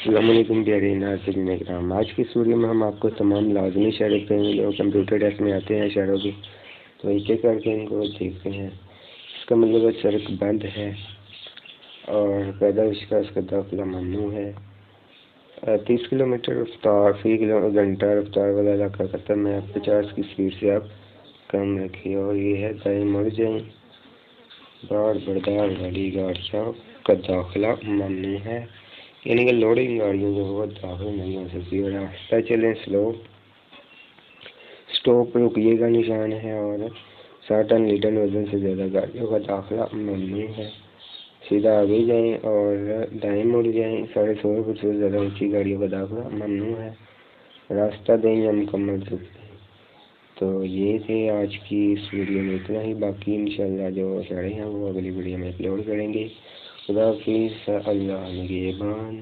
अस्सलामुअलैकुम प्यारे नाज़रीन इकराम। आज की इस वीडियो में हम आपको तमाम लाज़मी इशारे करेंगे जो कंप्यूटर टेस्ट में आते हैं इशारों की, तो एक एक करके इनको देखते हैं। इसका मतलब है सड़क बंद है और पैदाइश का इसका दाखिला ममनू है। 30 किलोमीटर रफ्तार फी घंटा रफ्तार वाला इलाका ख़त्म है। 50 की स्पीड से आप कम रखिए। और ये है दाएं मुड़ जाएँ, बार बरदार वाली गाड़ियों का दाखिला ममनू है, यानी कि लोडिंग गाड़ियों जो वो दाखिल नहीं हो सकती। और रास्ता चलें स्लो, स्टॉप रुकिएगा निशान है। और 60 टन लीटर वजन से ज़्यादा गाड़ियों का दाखिला ममनू है। सीधा आगे जाएं और दाएं मुड़ जाएं। 150 फुट से ज़्यादा ऊंची गाड़ियों का दाखिला ममनू है। रास्ता दें या मुकम्मल रुक दें। तो ये थे आज की इस वीडियो में इतना ही। बाकी इंशाल्लाह जो इशारे हैं वो अगली वीडियो में अपलोड करेंगे। खुदा हाफिज़, अल्लाह निगहबान।